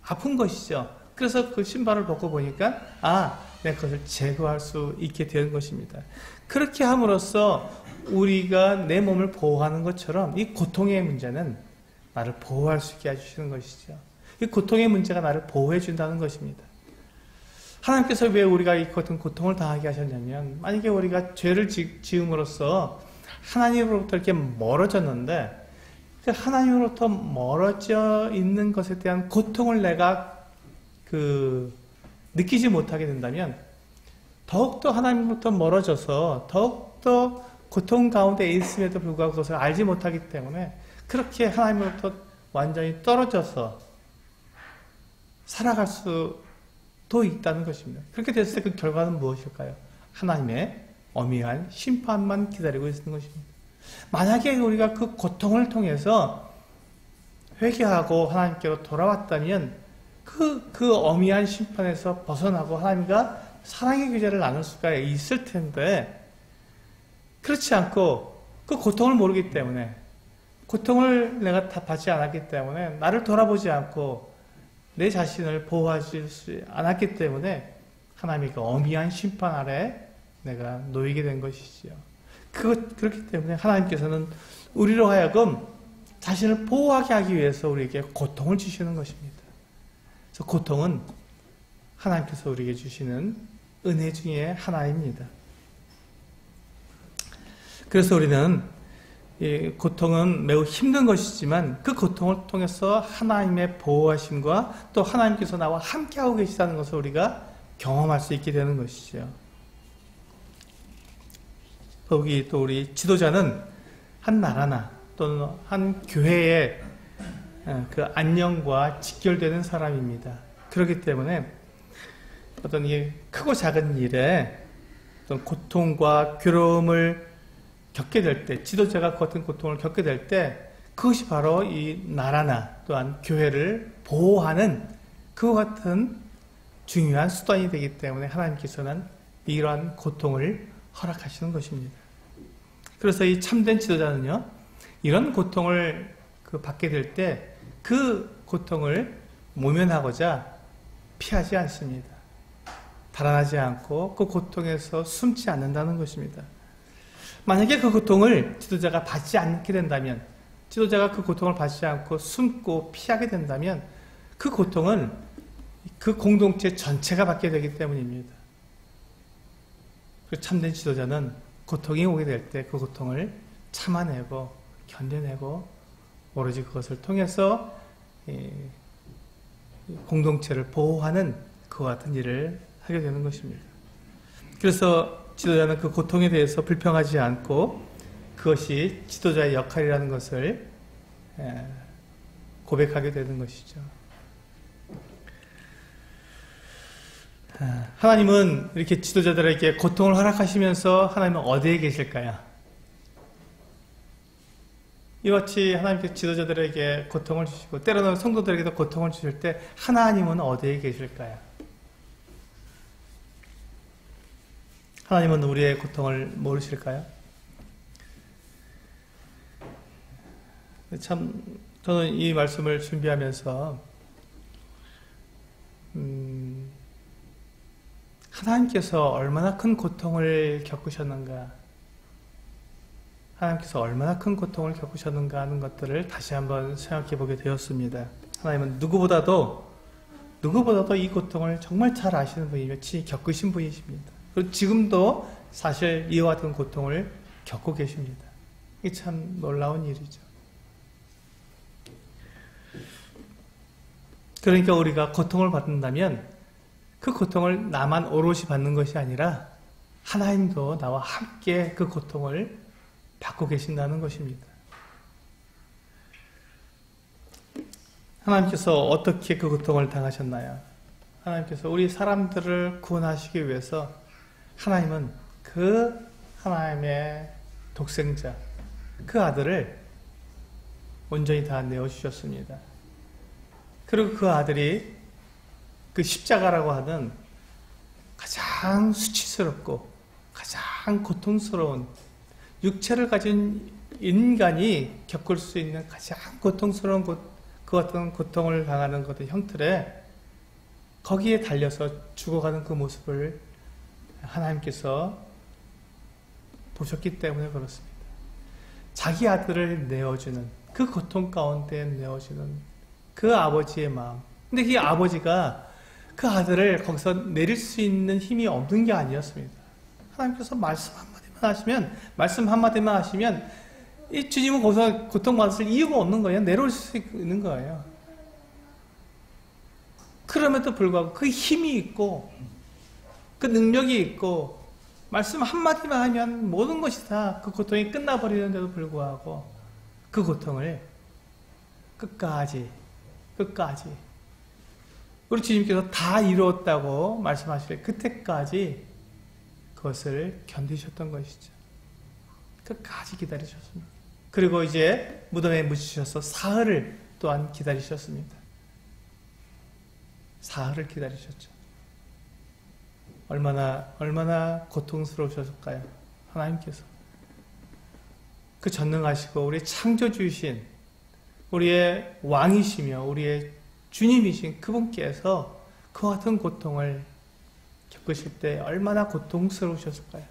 아픈 것이죠. 그래서 그 신발을 벗고 보니까 내가 그것을 제거할 수 있게 되는 것입니다. 그렇게 함으로써 우리가 내 몸을 보호하는 것처럼 이 고통의 문제는 나를 보호할 수 있게 해주시는 것이죠. 이 고통의 문제가 나를 보호해 준다는 것입니다. 하나님께서 왜 우리가 이 같은 고통을 당하게 하셨냐면, 만약에 우리가 죄를 지음으로써 하나님으로부터 이렇게 멀어졌는데, 그 하나님으로부터 멀어져 있는 것에 대한 고통을 내가 느끼지 못하게 된다면 더욱더 하나님으로부터 멀어져서 더욱더 고통 가운데 있음에도 불구하고 그것을 알지 못하기 때문에 그렇게 하나님으로부터 완전히 떨어져서 살아갈 수도 있다는 것입니다. 그렇게 됐을 때 그 결과는 무엇일까요? 하나님의 엄밀한 심판만 기다리고 있는 것입니다. 만약에 우리가 그 고통을 통해서 회개하고 하나님께로 돌아왔다면 그 엄밀한 심판에서 벗어나고 하나님과 사랑의 교제를 나눌 수가 있을 텐데, 그렇지 않고 그 고통을 모르기 때문에, 고통을 내가 다 받지 않았기 때문에, 나를 돌아보지 않고 내 자신을 보호하지 않았기 때문에 하나님의 그 엄밀한 심판 아래 내가 놓이게 된 것이지요. 그렇기 때문에 하나님께서는 우리로 하여금 자신을 보호하게 하기 위해서 우리에게 고통을 주시는 것입니다. 그래서 고통은 하나님께서 우리에게 주시는 은혜 중에 하나입니다. 그래서 우리는 이 고통은 매우 힘든 것이지만 그 고통을 통해서 하나님의 보호하심과 또 하나님께서 나와 함께하고 계시다는 것을 우리가 경험할 수 있게 되는 것이죠. 거기 또 우리 지도자는 한 나라나 또는 한 교회의 그 안녕과 직결되는 사람입니다. 그렇기 때문에 어떤 이 크고 작은 일에 어떤 고통과 괴로움을 겪게 될 때, 지도자가 그 같은 고통을 겪게 될 때, 그것이 바로 이 나라나 또한 교회를 보호하는 그와 같은 중요한 수단이 되기 때문에 하나님께서는 이러한 고통을 허락하시는 것입니다. 그래서 이 참된 지도자는요, 이런 고통을 받게 될 때 그 고통을 모면하고자 피하지 않습니다. 달아나지 않고 그 고통에서 숨지 않는다는 것입니다. 만약에 그 고통을 지도자가 받지 않게 된다면, 지도자가 그 고통을 받지 않고 숨고 피하게 된다면 그 고통은 그 공동체 전체가 받게 되기 때문입니다. 참된 지도자는 고통이 오게 될 때 그 고통을 참아내고 견뎌내고 오로지 그것을 통해서 공동체를 보호하는 그와 같은 일을 하게 되는 것입니다. 그래서 지도자는 그 고통에 대해서 불평하지 않고 그것이 지도자의 역할이라는 것을 고백하게 되는 것이죠. 하나님은 이렇게 지도자들에게 고통을 허락하시면서 하나님은 어디에 계실까요? 이같이 하나님께서 지도자들에게 고통을 주시고 때로는 성도들에게도 고통을 주실 때 하나님은 어디에 계실까요? 하나님은 우리의 고통을 모르실까요? 참 저는 이 말씀을 준비하면서 하나님께서 얼마나 큰 고통을 겪으셨는가, 하나님께서 얼마나 큰 고통을 겪으셨는가 하는 것들을 다시 한번 생각해 보게 되었습니다. 하나님은 누구보다도 이 고통을 정말 잘 아시는 분이며 친히 겪으신 분이십니다. 그리고 지금도 사실 이와 같은 고통을 겪고 계십니다. 이게 참 놀라운 일이죠. 그러니까 우리가 고통을 받는다면 그 고통을 나만 오롯이 받는 것이 아니라 하나님도 나와 함께 그 고통을 받고 계신다는 것입니다. 하나님께서 어떻게 그 고통을 당하셨나요? 하나님께서 우리 사람들을 구원하시기 위해서 하나님은 그 하나님의 독생자, 그 아들을 온전히 다 내어주셨습니다. 그리고 그 아들이 그 십자가라고 하는 가장 수치스럽고 가장 고통스러운 육체를 가진 인간이 겪을 수 있는 가장 고통스러운 그 어떤 고통을 당하는 그 어떤 형틀에 거기에 달려서 죽어가는 그 모습을 하나님께서 보셨기 때문에 그렇습니다. 자기 아들을 내어주는 그 고통 가운데 내어주는 그 아버지의 마음. 근데 이 아버지가 그 아들을 거기서 내릴 수 있는 힘이 없는 게 아니었습니다. 하나님께서 말씀 한마디만 하시면 이 주님은 거기서 고통받았을 이유가 없는 거예요. 내려올 수 있는 거예요. 그럼에도 불구하고 그 힘이 있고 그 능력이 있고 말씀 한마디만 하면 모든 것이 다 그 고통이 끝나버리는데도 불구하고 그 고통을 끝까지 우리 주님께서 다 이루었다고 말씀하실 그때까지 그것을 견디셨던 것이죠. 끝까지 기다리셨습니다. 그리고 이제 무덤에 묻히셔서 사흘을 또한 기다리셨습니다. 사흘을 기다리셨죠. 얼마나 고통스러우셨을까요? 하나님께서 그 전능하시고 우리 창조주이신 우리의 왕이시며 우리의 주님이신 그분께서 그 같은 고통을 겪으실 때 얼마나 고통스러우셨을까요?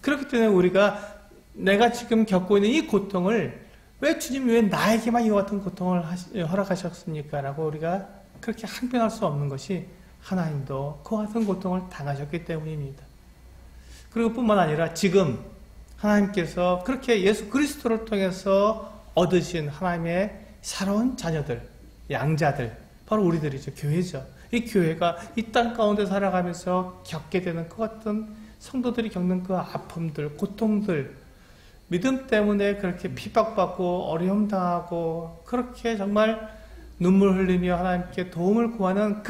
그렇기 때문에 우리가 내가 지금 겪고 있는 이 고통을 왜 주님이 왜 나에게만 이 같은 고통을 허락하셨습니까? 라고 우리가 그렇게 항변할 수 없는 것이 하나님도 그 같은 고통을 당하셨기 때문입니다. 그리고 뿐만 아니라 지금 하나님께서 그렇게 예수 그리스도를 통해서 얻으신 하나님의 살아온 자녀들, 양자들, 바로 우리들이죠. 교회죠. 이 교회가 이 땅 가운데 살아가면서 겪게 되는 그 같은 성도들이 겪는 그 아픔들, 고통들, 믿음 때문에 그렇게 핍박받고 어려움 당하고 그렇게 정말 눈물 흘리며 하나님께 도움을 구하는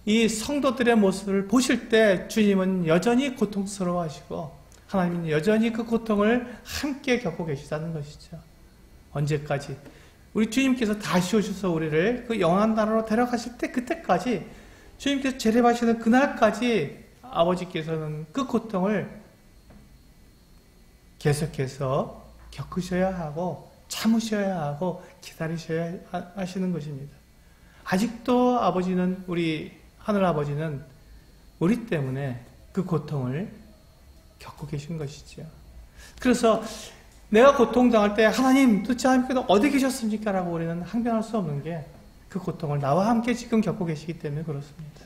이 성도들의 모습을 보실 때 주님은 여전히 고통스러워하시고 하나님은 여전히 그 고통을 함께 겪고 계시다는 것이죠. 언제까지? 우리 주님께서 다시 오셔서 우리를 그 영원한 나라로 데려가실 때 그때까지 주님께서 재림하시는 그날까지 아버지께서는 그 고통을 계속해서 겪으셔야 하고 참으셔야 하고 기다리셔야 하시는 것입니다. 아직도 아버지는 우리 하늘아버지는 우리 때문에 그 고통을 겪고 계신 것이죠. 그래서 내가 고통당할 때 하나님 도대체 하나님께서 어디 계셨습니까? 라고 우리는 항변할 수 없는 게 그 고통을 나와 함께 지금 겪고 계시기 때문에 그렇습니다.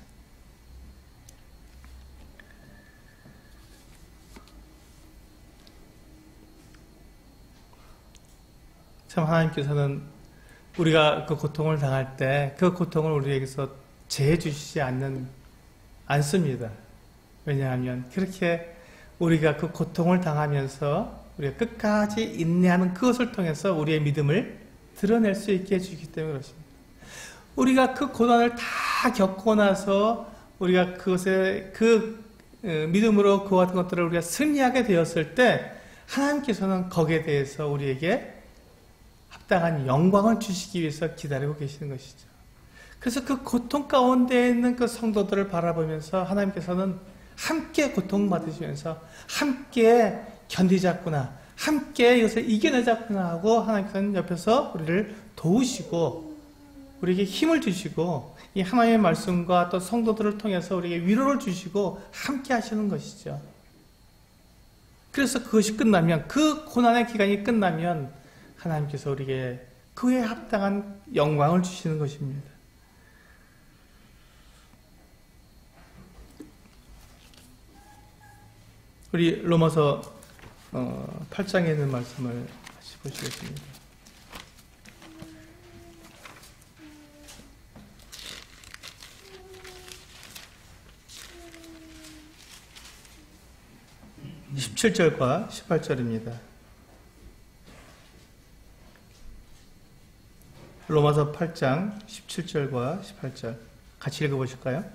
참 하나님께서는 우리가 그 고통을 당할 때 그 고통을 우리에게서 제해 주시지 않습니다. 왜냐하면 그렇게 우리가 그 고통을 당하면서 우리가 끝까지 인내하는 그것을 통해서 우리의 믿음을 드러낼 수 있게 해주기 때문에 그렇습니다. 우리가 그 고난을 다 겪고 나서 우리가 그것에 믿음으로 그와 같은 것들을 우리가 승리하게 되었을 때 하나님께서는 거기에 대해서 우리에게 합당한 영광을 주시기 위해서 기다리고 계시는 것이죠. 그래서 그 고통 가운데 있는 그 성도들을 바라보면서 하나님께서는 함께 고통받으시면서 함께 견디자꾸나 함께 이것을 이겨내자꾸나 하고 하나님께서는 옆에서 우리를 도우시고 우리에게 힘을 주시고 이 하나님의 말씀과 또 성도들을 통해서 우리에게 위로를 주시고 함께 하시는 것이죠. 그래서 그것이 끝나면 그 고난의 기간이 끝나면 하나님께서 우리에게 그에 합당한 영광을 주시는 것입니다. 우리 로마서 8장에 있는 말씀을 다시 보시겠습니다. (17절과) (18절입니다) 로마서 8장 17절과 18절 같이 읽어보실까요?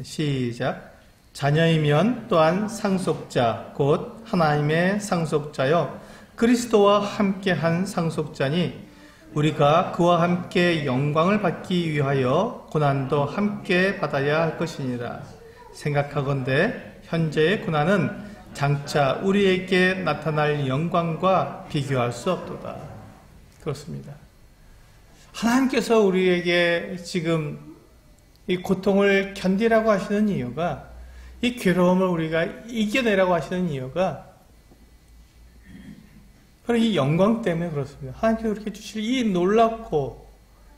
시작. 자녀이면 또한 상속자 곧 하나님의 상속자요 그리스도와 함께한 상속자니 우리가 그와 함께 영광을 받기 위하여 고난도 함께 받아야 할 것이니라. 생각하건대 현재의 고난은 장차 우리에게 나타날 영광과 비교할 수 없도다. 그렇습니다. 하나님께서 우리에게 지금 이 고통을 견디라고 하시는 이유가, 이 괴로움을 우리가 이겨내라고 하시는 이유가 바로 이 영광 때문에 그렇습니다. 하나님께서 이렇게 주실 이 놀랍고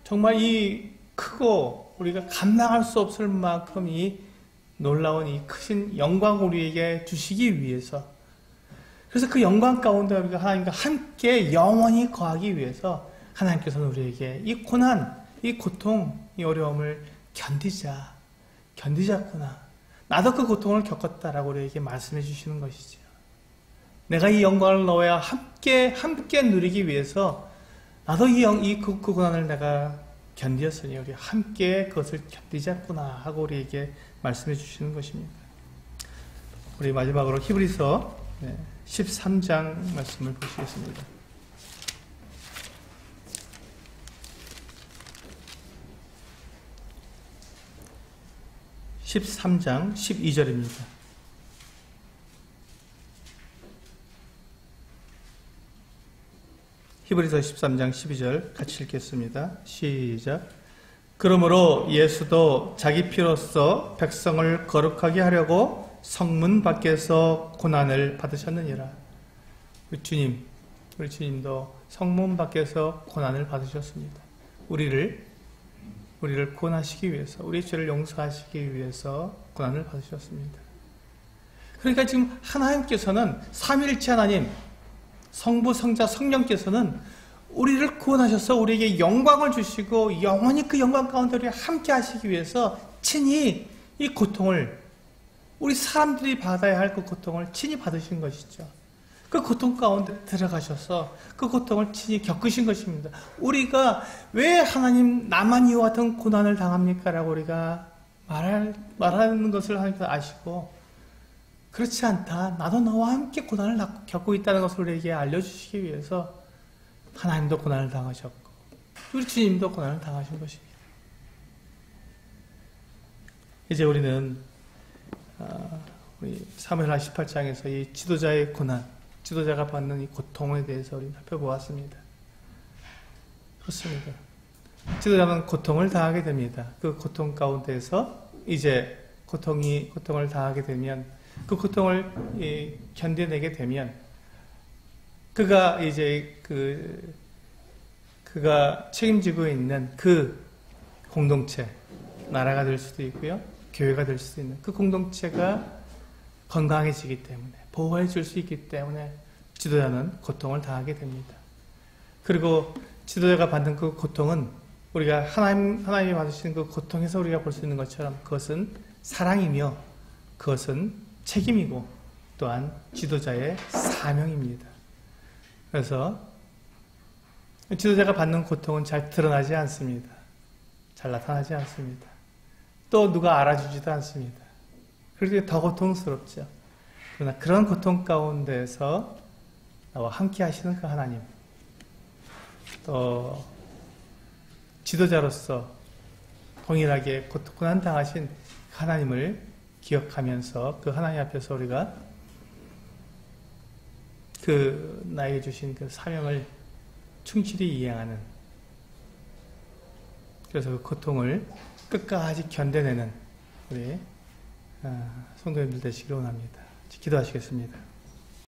정말 이 크고 우리가 감당할 수 없을 만큼 이 놀라운 이 크신 영광을 우리에게 주시기 위해서, 그래서 그 영광 가운데 우리가 하나님과 함께 영원히 거하기 위해서 하나님께서는 우리에게 이 고난, 이 고통, 이 어려움을 견디자꾸나. 나도 그 고통을 겪었다라고 우리에게 말씀해 주시는 것이죠. 내가 이 영광을 너와 함께 누리기 위해서 나도 그 고난을 내가 견디었으니 우리 함께 그것을 견디자꾸나 하고 우리에게 말씀해 주시는 것입니다. 우리 마지막으로 히브리서 13장 말씀을 보시겠습니다. (13장) 12절입니다. 히브리서 13장 12절 같이 읽겠습니다. 시작. 그러므로 예수도 자기 피로써 백성을 거룩하게 하려고 성문 밖에서 고난을 받으셨느니라. 우리 주님도 성문 밖에서 고난을 받으셨습니다. 우리를 구원하시기 위해서, 우리의 죄를 용서하시기 위해서 고난을 받으셨습니다. 그러니까 지금 하나님께서는 삼위일체 하나님, 성부, 성자, 성령께서는 우리를 구원하셔서 우리에게 영광을 주시고 영원히 그 영광 가운데 우리가 함께 하시기 위해서 친히 이 고통을, 우리 사람들이 받아야 할 그 고통을 친히 받으신 것이죠. 그 고통 가운데 들어가셔서 그 고통을 친히 겪으신 것입니다. 우리가 왜 하나님 나만 이와 같은 고난을 당합니까? 라고 우리가 말하는 것을 하나님께서 아시고, 그렇지 않다, 나도 너와 함께 고난을 겪고 있다는 것을 우리에게 알려주시기 위해서 하나님도 고난을 당하셨고 우리 주님도 고난을 당하신 것입니다. 이제 우리는 우리 사무엘하 18장에서 이 지도자의 고난, 지도자가 받는 이 고통에 대해서 우리 살펴보았습니다. 그렇습니다. 지도자는 고통을 당하게 됩니다. 그 고통 가운데에서 이제 고통을 당하게 되면, 그 고통을 견뎌내게 되면 그가 이제 그가 책임지고 있는 그 공동체, 나라가 될 수도 있고요, 교회가 될 수도 있는 그 공동체가 건강해지기 때문에, 보호해 줄 수 있기 때문에 지도자는 고통을 당하게 됩니다. 그리고 지도자가 받는 그 고통은 우리가 하나님이 받으시는 그 고통에서 우리가 볼 수 있는 것처럼 그것은 사랑이며 그것은 책임이고 또한 지도자의 사명입니다. 그래서 지도자가 받는 고통은 잘 드러나지 않습니다. 잘 나타나지 않습니다. 또 누가 알아주지도 않습니다. 그렇게 더 고통스럽죠. 그러나 그런 고통 가운데서 나와 함께 하시는 그 하나님, 또 지도자로서 동일하게 고난 당하신 하나님을 기억하면서 그 하나님 앞에서 우리가 그 나에게 주신 그 사명을 충실히 이행하는, 그래서 그 고통을 끝까지 견뎌내는 우리 성도님들 되시기를 원합니다. 기도하시겠습니다.